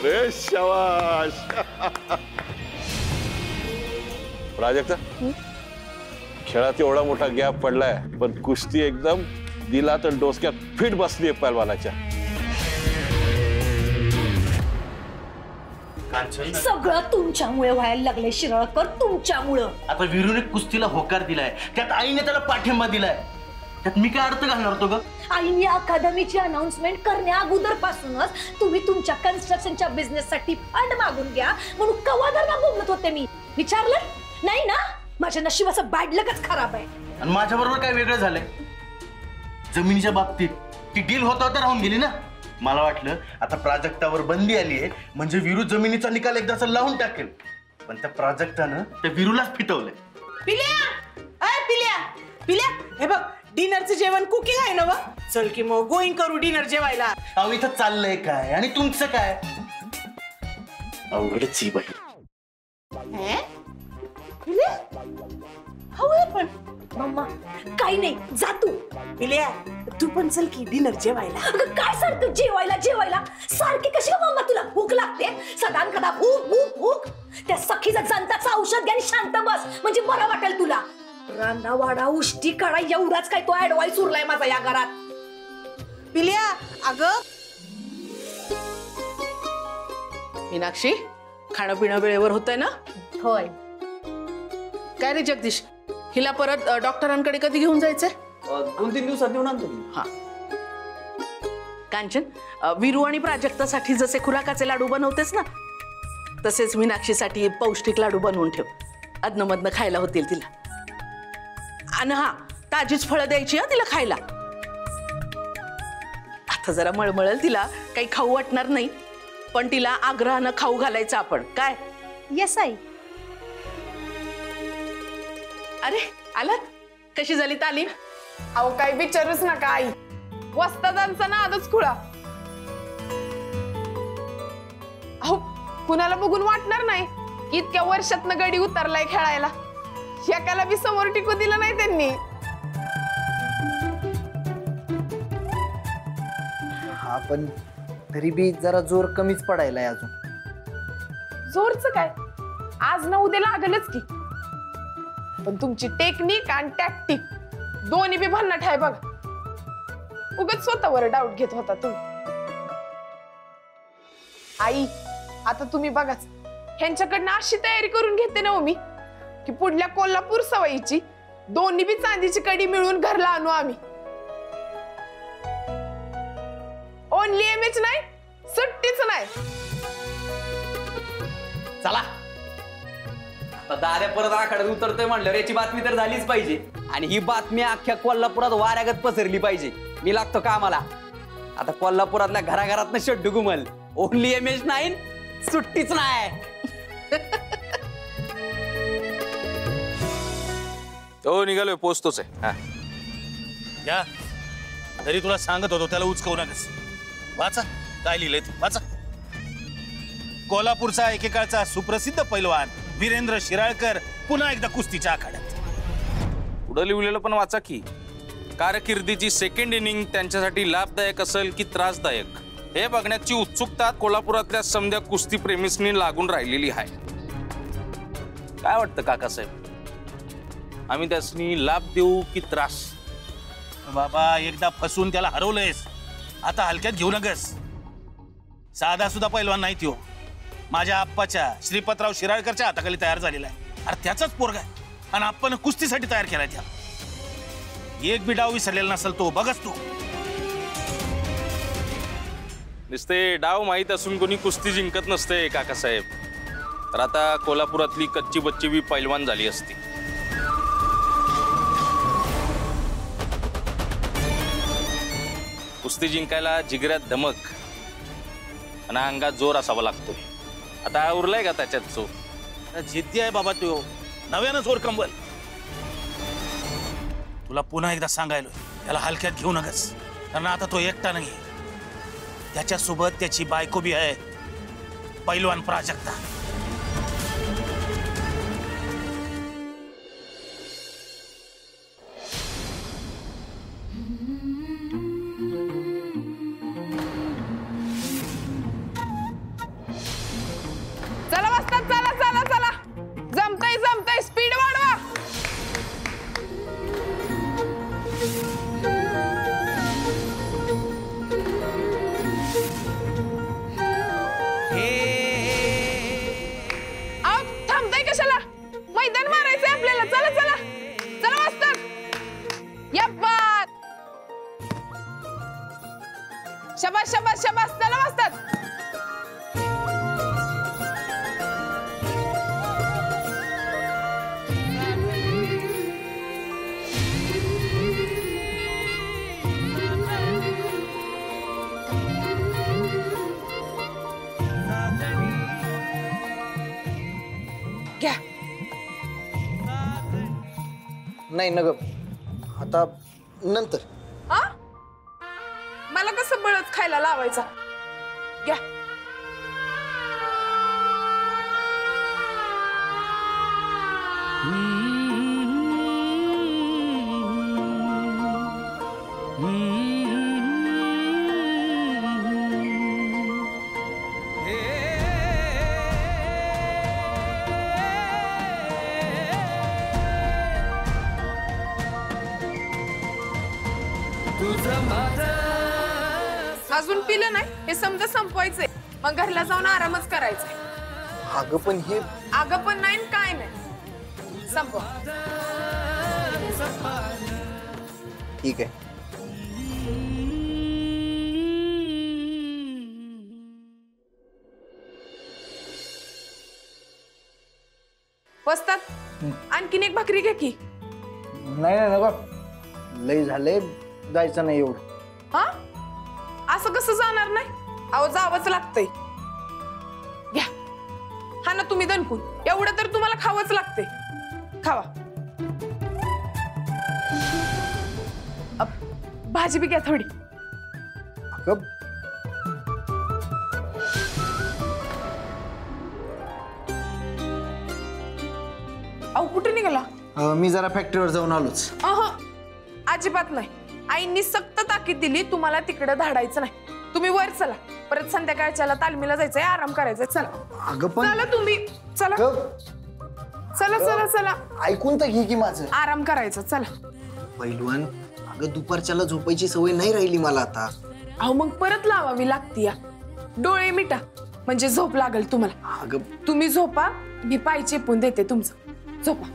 अरे शाबाश. प्राजक्ता, खेळात एवढा मोठा गॅप पडलाय पण कुस्ती एकदम दिला तर डोसक्यात फिट बसली आहे पहलवानाच्या. सगळं तुमच्यामुळे व्हायला लागले शिरळकर, तुमच्यामुळं. आता वीरूने कुस्तीला होकार दिलाय, त्यात आईने त्याला पाठिंबा दिलाय, त्यात मी काय अर्थ घालणार होतो ग? आईने अकादमीची अनाउन्समेंट करण्या अगोदरपासूनच तुम्ही तुमच्या कन्स्ट्रक्शनच्या बिझनेस साठी फंड मागून घ्या म्हणून कवादरना बोलत होते. मी विचारलं नाही ना? माझ्या नशिबाचं बॅड लकच खराब आहे. आणि माझ्या बरोबर काय वेगळं झालंय? जमिनीच्या बाबतीत ती डील होता तर राहून गेली ना. मला वाटलं आता प्राजक्तावर बंदी आली आहे म्हणजे वीरू जमिनीचा निकाल एकदाचा लावून टाकेल, पण त्या प्राजक्तानं त्या वीरूलाच फिटवलंय. पिल्या पिल्या, हे बघ डिनरचं जेवण कुकिंग आहे ना व? चल की मग गोईंग करू डिनर जेवायला. अहो इथं चाललंय काय आणि तुमचं काय? अवघडच ही बाई. पण मम्मा काही नाही, जा तू. पिल्या तू पण चल की डिनर जेवायला. अगं काय सारखं जेवायला जेवायला सारखी कशी का मम्मा? तुला भूक लागते सदान कदा भूक भूक भूक. त्या सखीचा जंताचं औषध घ्या आणि शांत बस म्हणजे बरं वाटेल तुला. रांदा वाडा उष्टी काढा एवढाच काय तो ऍडवाइस उरलाय माझा या घरात. पिल्या अगं मीनाक्षी, खाणं पिणं वेळेवर होतंय ना? होय. काय रे जगदीश, हिला परत डॉक्टरांकडे कधी घेऊन जायचंय? 2-3 दिवसात घेऊन आणतो. हा कांचन, वीरू आणि प्राजक्तासाठी जसे खुराकाचे लाडू बनवतेस ना तसेच मीनाक्षीसाठी पौष्टिक लाडू बनवून ठेव. अदनमधनं खायला होतील तिला. आणि हा, ताजीच फळं द्यायची हा तिला खायला. आता जरा मळमळल तिला, काही खाऊ वाटणार नाही, पण तिला आग्रहानं खाऊ घालायचं आपण. काय? Yes I. अरे आलात? कशी झाली तालीम? अहो काही विचारूच नका आई, वस्तादांचा ना आजच खुळा. अहो कुणाला बघून वाटणार नाही की इतक्या वर्षातनं गडी उतरलाय खेळायला. एकाला बी समोर टिकू दिलं नाही त्यांनी. हा पण तरी बी जरा जोर कमीच पडायलाय अजून. जोरचं काय, आज ना उद्या लागलच की. पण तुमची टेक्निक आणि टॅक्टिक दोन्ही बी भन्नाट आहे बघ. उगाच स्वतःवर डाऊट घेत होता तुम्ही. आई आता तुम्ही बघाच, ह्यांच्याकडनं अशी तयारी करून घेते ना मी की पुढल्या कोल्हापूर सवाईची दोन्ही बी चांदीची कडी मिळून घरला आणू आम्ही. ओनली एमएच नाही, सुट्टीच नाही. चला आता दाऱ्या परत आखाड्यात उतरतोय म्हणल्यावर याची बातमी तर झालीच पाहिजे. आणि ही बातमी अख्ख्या कोल्हापुरात वाऱ्यागत पसरली पाहिजे. मी लागतो कामाला. आता कोल्हापुरातल्या घराघरात शड्डू गुमल. ओनली एमएच नाही, सुट्टीच नाही. तो निघालोय, पोचतोच आहे. या तरी तुला सांगत होतो त्याला उचकवू नकस. वाचा काय लिहिलंय ते वाचा. कोल्हापूरचा एकेकाळचा सुप्रसिद्ध पैलवान वीरेंद्र शिराळकर पुन्हा एकदा कुस्तीच्या आखाड्यात. पुढे लिहिलेलं पण वाचा की. कारकिर्दीची सेकंड इनिंग त्यांच्यासाठी लाभदायक असेल की त्रासदायक हे बघण्याची उत्सुकता कोल्हापुरातल्या समध्या कुस्ती प्रेमींनी लागून राहिलेली आहे. काय वाटतं काकासाहेब, आम्ही त्यासनी लाभ देऊ की त्रास? बाबा एकदा फसून त्याला हरवलंयस, आता हलक्यात घेऊ नकस. साधा सुद्धा पैलवान नाही त्यो. माझ्या आप्पाच्या श्रीपतराव शिराळकरच्या हाताखाली तयार झालेला आहे. अरे त्याचाच पोरगा आहे आणि आपण कुस्तीसाठी तयार केलाय त्याला. एक बी डाव विसरलेला नसेल तो, बघच तू. नुसते डाव माहीत असून कोणी कुस्ती जिंकत नसते काकासाहेब. तर आता कोल्हापुरातली कच्ची बच्ची बी पैलवान झाली असती. कुस्ती जिंकायला जिगऱ्यात धमक आणि अंगात जोर असावा लागतोय. आता उरलाय का त्याच्यात जोर? जिद्दी आहे बाबा तो, नव्यानं जोर कंबल. तुला पुन्हा एकदा सांगायलो त्याला हलक्यात घेऊ नकस, कारण आता तो एकटा नाही, त्याच्यासोबत त्याची बायको बी आहे, पैलवान प्राजक्ता. घ्या. नाही न ग, आता नंतर. हा, मला कसं बळच खायला लावायचा. घ्या. अजून पिलं नाही हे समजा संपवायचंय, मग घरला जाऊन आरामच करायचंय. अगं पण हे अगं पण नाही न काय नाही, संपवा. ठीक आहे. वस्तात आणखीन एक भाकरी घ्या की. नाही नाही नको, लय झालंय, जायचं नाही एवढं. हा, असं कसं जाणार नाही? अहो जावंच लागतंय. घ्या. हा ना तुम्ही दणकून, एवढं तर तुम्हाला खावंच लागतंय. खावा. भाजी बी घ्या थोडी. अगं अहो कुठे निघाला? मी जरा फॅक्टरीवर जाऊन आलोच. अजिबात नाही. आईंनी सक्त ताकीद दिली तुम्हाला तिकडे धाडायचं नाही. तुम्ही वर चला, परत संध्याकाळच्याला तालमीला जायचंय, आराम करायचंय. चला. अगं पण चला तुम्ही, चला चला चला चला. ऐकून तर घे की माझं. आराम करायचं, चला. पैलवान, अगं दुपारच्याला झोपायची सवय नाही राहिली मला आता. अहो मग परत लावावी लागती या. डोळे मिटा म्हणजे झोप लागल तुम्हाला. अगं तुम्ही झोपा, मी पाय चेपून देते तुमचं. झोपा.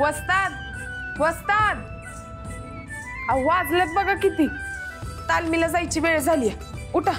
वस्ताद, वस्ताद, अहो वाजलेत बघा किती. तालमीला जायची वेळ झाली. उठा.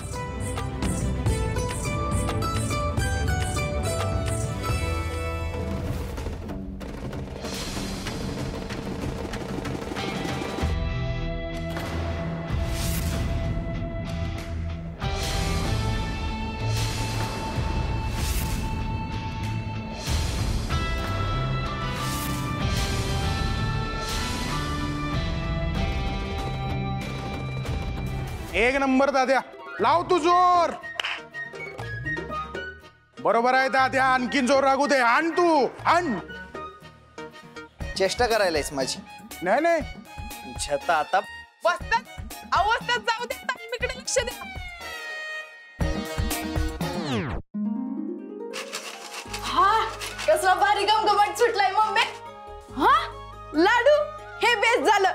एक नंबर दाद्या, लाव तू जोर. बरोबर आहे दाद्या, आणखीन जोर लागू दे. आण तू, आण. चेष्टा करायलायस माझी? नाही नाही, छता आता. वस्ताद, अहो वस्ताद जाऊ दे, तालमीकडे लक्ष द्या. हा, कसला भारी गमगमाट सुटलाय मम्मी. हा, लाडू हे बेस्ट झालं.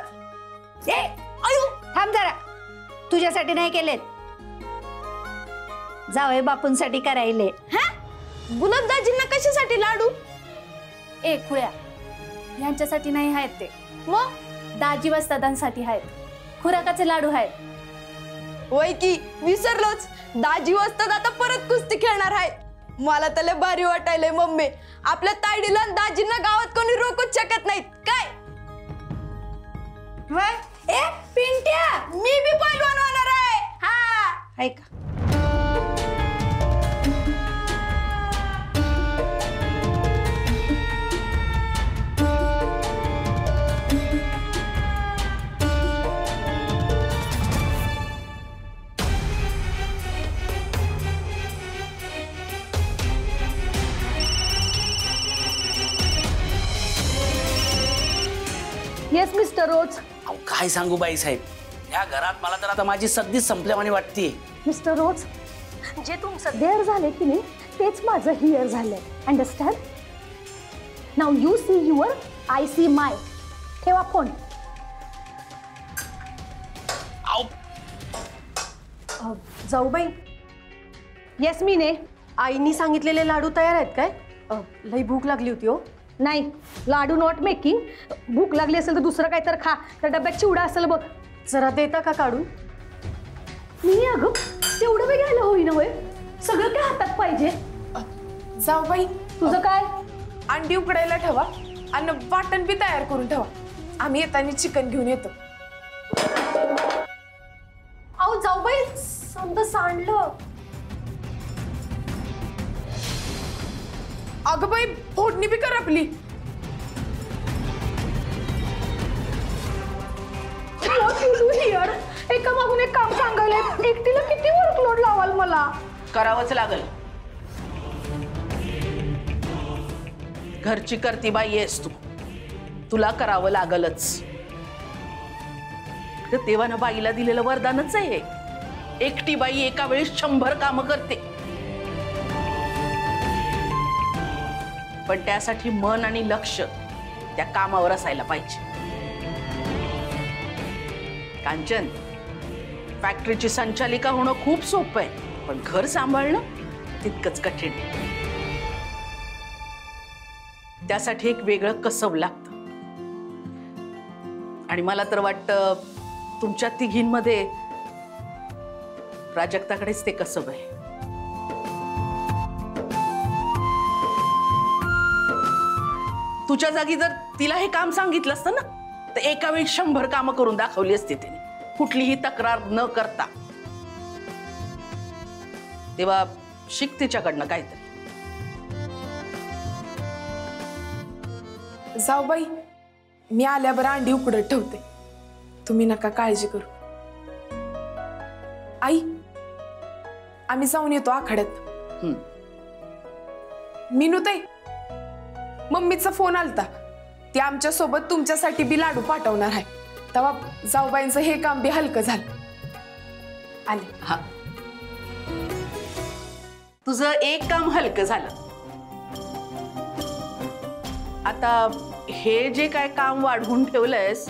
ए अयो, थांब जरा. तुझ्यासाठी नाही केलेत, जावई बापूंसाठी करायले. हा, गुलाबदाजींना कशासाठी लाडू? ए खुळ्या, यांच्यासाठी नाही आहेत ते, मग दाजी वस्तादांसाठी आहेत. खुराकाचे लाडू आहेत. वय की विसरलोच, दाजी वस्ताद आता परत कुस्ती खेळणार आहे. मला तर लय भारी वाटायलंय मम्मी. आपल्या तायडीला दाजींना गावात कोणी रोखूच शकत नाहीत काय. ए पिंट्या, मी बी पैलवान होणार आहे. हा ऐका, येस मिस्टर रोज. अहो काय सांगू बाईसाहेब, या घरात मला तर आता माझी सद्दी संपल्यावानी वाटते. मिस्टर रोज, जे तुमचं देअर झाले की नाही तेच माझं हिअर झालंय. Understand? Now you see your, I see my. ठेवा फोन. जाऊबाई, येस मी ने. आईनी सांगितलेले लाडू तयार आहेत काय? लई भूक लागली होती हो. नाही, लाडू नॉट मेकिंग. भूक लागली असेल तर दुसरं काय तर खा. तर डब्यात चिवडा असेल बघ. जरा देता का काढून? मी अगं तेवढं वेळ घ्यायला होईना होय. सगळं काय हातात पाहिजे. जाऊबाई, तुझं काय? अंडी उकडायला ठेवा आणि वाटण बी तयार करून ठेवा. आम्ही येताना चिकन घेऊन येतो. अहो जाऊबाई, समजा सांडलं. अगं बाई, फोडणी बी करपली. एका मागून एक काम सांगायला एकटीला किती वर्कलोड लावाल मला. करावंच लागल. घरची करती बाई आहेस तू, तुला करावं लागलच. देवानं बाईला दिलेलं वरदानच आहे. एकटी बाई एका वेळी 100 कामं करते. पण त्यासाठी मन आणि लक्ष त्या कामावर असायला पाहिजे. कांचन, फॅक्टरीची संचालिका होणं खूप सोपं आहे, पण घर सांभाळणं तितकंच कठीण आहे. त्यासाठी एक वेगळं कसब लागतं. आणि मला तर वाटतं तुमच्या तिघींमध्ये प्राजक्ताकडेच ते कसब आहे. तुझ्या जागी जर तिला हे काम सांगितलं असतं ना, तर एका वेळी 100 कामं करून दाखवली असती तिने, कुठलीही तक्रार न करता. तेव्हा शिक तिच्याकडनं काहीतरी. जाऊबाई, मी आल्यावर अंडी उकडत ठेवते. तुम्ही नका काळजी करू. आई, आम्ही जाऊन येतो आखाड्यात. मीनूताई, मम्मीचा फोन आलता. ती आमच्या सोबत तुमच्यासाठी बी लाडू पाठवणार आहे. तेव्हा जाऊबाईंचं हे काम बी हलकं झालं. आले. हा, तुझं एक काम हलकं झालं. आता हे जे काय काम वाढवून ठेवलंयस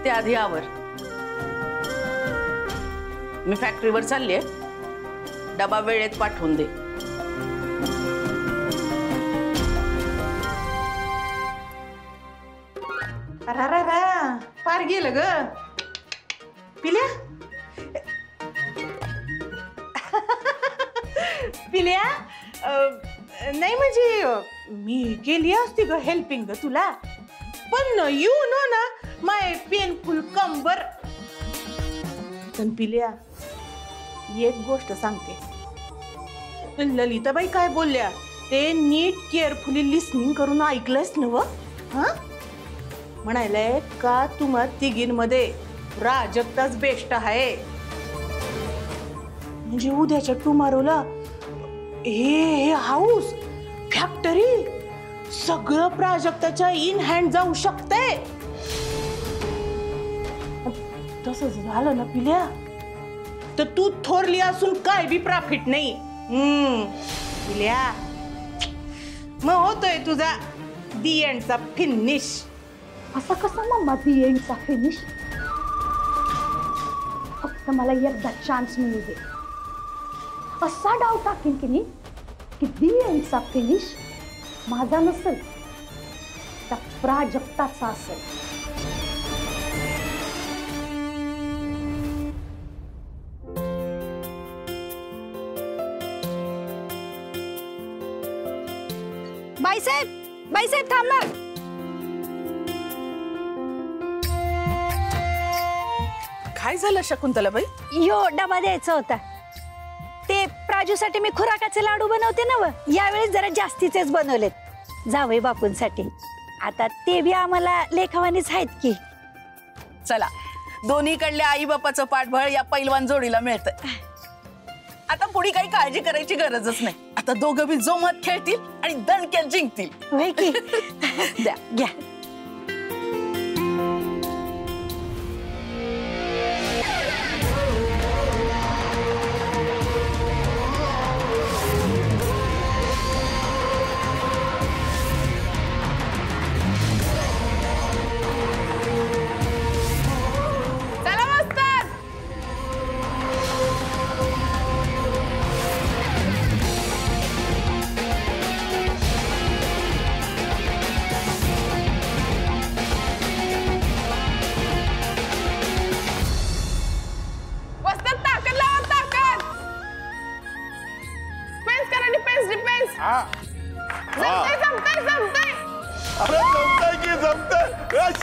ते आधी आवर. मी फॅक्टरीवर चाललीये, डबा वेळेत पाठवून दे. पार गेलं ग पिल्या. पिल्या, नाही म्हणजे मी केली असती ग हेल्पिंग ग तुला, पण यू नो ना माय पेनफुल कंबर. पण पिल्या, एक गोष्ट सांगते, ललिताबाई काय बोलल्या ते नीट केअरफुली लिसनिंग करून ऐकलंस ना व? हा, म्हणायलंय का तुम्हा तिघींमध्ये प्राजक्ताच बेस्ट आहे. म्हणजे उद्याच्या टुमारोला हे हाऊस, फॅक्टरी सगळं प्राजक्ताच्या इन हँड जाऊ शकते. तसंच झालं ना पिल्या, तर तू थोरली असून काय बी प्रॉफिट नाही. पिल्या, मग होतोय तुझा दी एंडचा फिनिश. असा कसा मम्मा दी एंडचा फिनिश? फक्त मला एकदा चान्स मिळू दे. असा डाव टाकेन की नाही की दी एंडचा फिनिश माझा नसेल, त्या प्राजक्ताचा असेल. बाईसाहेब थांबा. काय झालं शकुंतलाबाई? यो डबा द्यायचा होता. ते प्राजूसाठी मी खुराकाचे लाडू बनवते ना व, यावेळेस जरा जास्तीचेच बनवलेत जावई बापूंसाठी. आता ते बी आम्हाला लेखावानीच आहेत की. चला, दोन्हीकडल्या आई बापाचं पाठबळ या पैलवान जोडीला मिळतं. आता पुढे काही काळजी करायची गरजच नाही. आता दोघं बी जोमात खेळतील आणि दणक्यात जिंकतील. द्या घ्या. जमतंय जमतंय जमतंय. अरे जमतंय की जमतंय.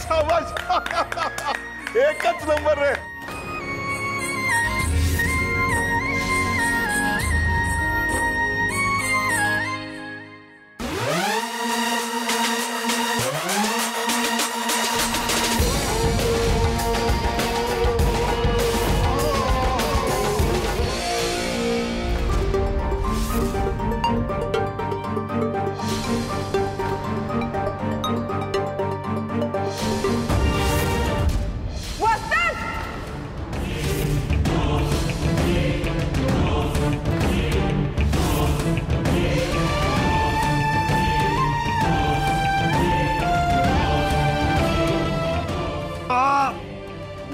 शाबाश. एकच नंबर रे.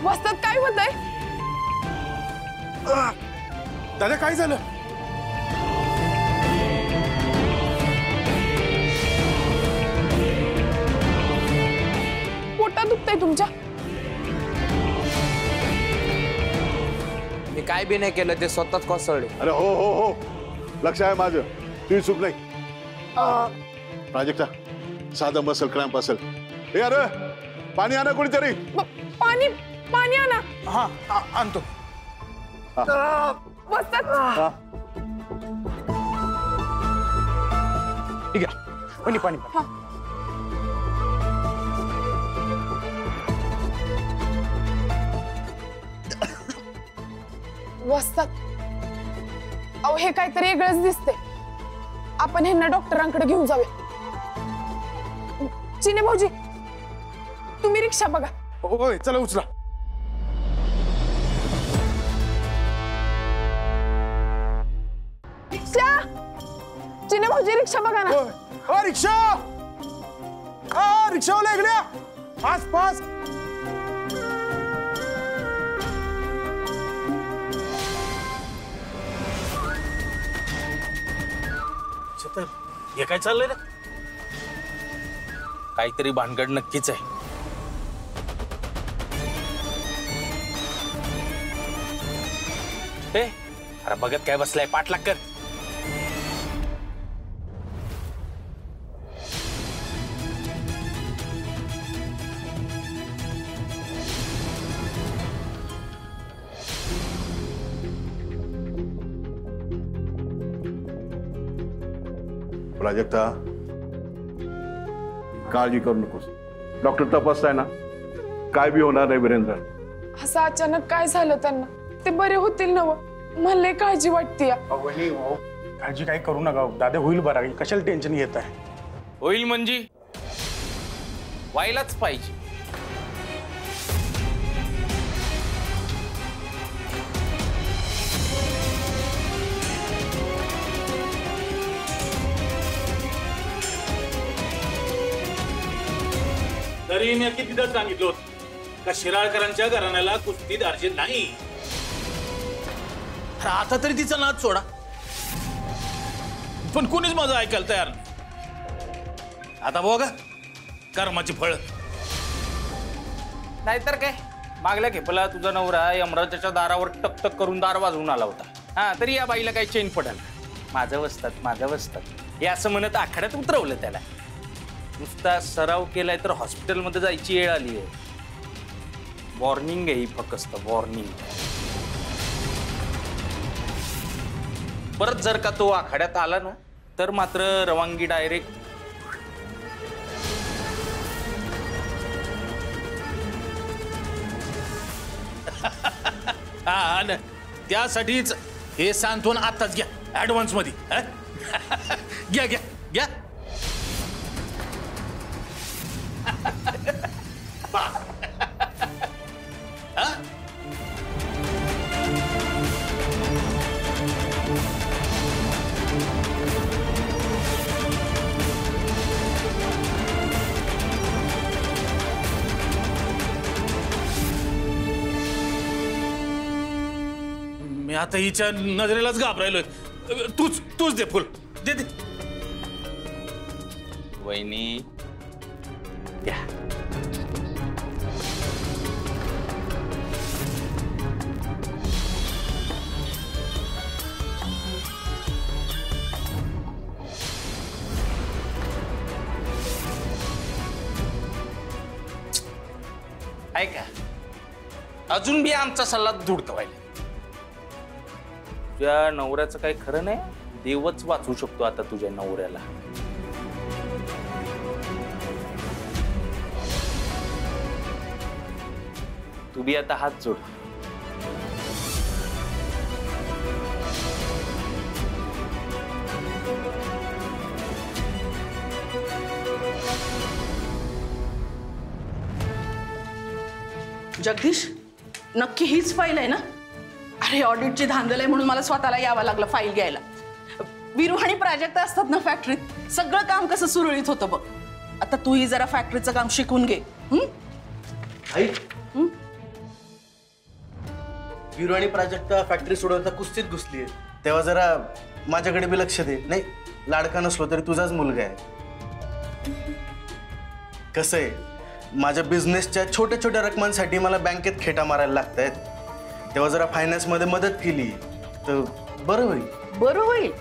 वस्तात काय होतंय? दादा काय झालं? पोटात दुखतंय तुमच्या? मी काय बी नाही केलं, ते स्वतःच कोसळले. अरे हो हो हो, लक्ष आहे माझं, तुझी चूक नाही. प्राजक्ता, साधा मसल क्रॅम्प असेल. हे अरे पाणी आणा कोणीतरी. पाणी पाणी आणा. हा आणतो. वस्तात ठीक आहे, पाणी पाणी. वस्तात अहो हे काहीतरी वेगळंच दिसते. आपण ह्यांना डॉक्टरांकडे घेऊन जाऊया. चिने भाऊजी तुम्ही रिक्षा बघा. होय चला उचला. रिक्षा. चिने भाऊजी रिक्षा बघा ना. रिक्षा. रिक्षावाला इकडे पास पास. हे काय चाललंय रे? काहीतरी भानगड नक्कीच आहे. अरे बघत काय बसलाय, पाठलाग कर. प्राजक्ता, काळजी करू नकोस. डॉक्टर तपासताय ना, काय बी होणार नाही वीरेंद्र. असं अचानक काय झालं त्यांना? ते बरे होतील ना? मला काळजी वाटते. काळजी काही करू नका, दादा होईल बरा. कशाला टेन्शन घेत आहे? होईल म्हणजे व्हायलाच पाहिजे. तरी मी कितीदा सांगितलं होतं का शिराळकरांच्या घराण्याला कुस्तीत अर्जित नाही. आता तरी तिचा नाद सोडा. पण कोणीच माझं ऐकायला तयार नाही. आता बघा कर्माची फळ. नाहीतर काय, मागल्या खेपला तुझा नवरा यमराजाच्या दारावर टकटक करून दार वाजवून आला होता. हा, तरी या बाईला काही चेन पडल. माझं वसतात हे असं म्हणत आखाड्यात उतरवलं त्याला. नुसता सराव केलाय तर हॉस्पिटलमध्ये जायची वेळ आली आहे. वॉर्निंग आहे ही, फक्त वॉर्निंग. परत जर का तो आखाड्यात आला ना, तर मात्र रवांगी डायरेक्ट. हा ना, त्यासाठीच हे सांत्वन आताच घ्या, ऍडव्हान्स मध्ये. घ्या घ्या घ्या. मी आता हिच्या नजरेलाच घाबरायलोय. तूच दे फुल. दे दे. वहिनी द्या. ऐका, अजून बी आमचा सल्ला धुडकवायला. तुझ्या नवऱ्याचं काही खरं नाही. देवच वाचवू शकतो आता तुझ्या नवऱ्याला. तू बी आता हात जोड. जगदीश, नक्की हीच फाईल आहे ना? अरे ऑडिटची धांदल आहे म्हणून मला स्वतःला यावं लागलं फाईल घ्यायला. वीरू आणि प्राजक्ता असतात ना फॅक्टरीत, सगळं काम कसं सुरळीत होतं बघ. आता तूही जरा फॅक्टरीचं काम शिकून घे. आई, वीरू आणि प्राजक्ता फॅक्टरी सोडवता कुस्तीत घुसलीये, तेव्हा जरा माझ्याकडे बी लक्ष दे. नाही, लाडका नसलो तरी तुझाच मुलगा आहे. कसं आहे, माझ्या बिझनेसच्या छोट्या छोट्या रकमांसाठी मला बँकेत खेटा मारायला लागतायत. तेव्हा जरा फायनान्समध्ये मदत केली तर बरं होईल. बरं होईल?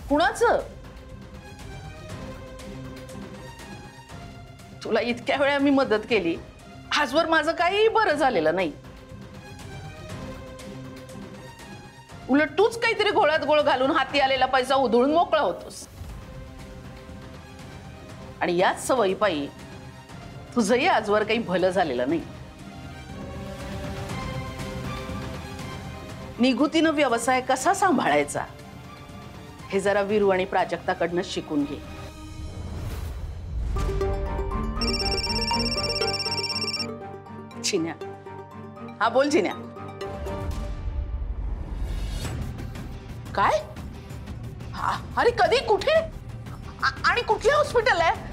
कुणाचं? तुला इतक्या वेळा मी मदत केली, आजवर माझं काही बरं झालेलं नाही. उलट तूच काहीतरी गोळ्यात गोळ घालून हाती आलेला पैसा उधळून मोकळा होतोस. आणि याच सवयी पायी तुझंही आजवर काही भलं झालेलं नाही. निगुतीनं व्यवसाय कसा सांभाळायचा हे जरा वीरू आणि प्राजक्ताकडनं शिकून घे. चिन्या, हा बोल चिन्या. काय? अरे कधी, कुठे आणि कुठल्या हॉस्पिटल आहे?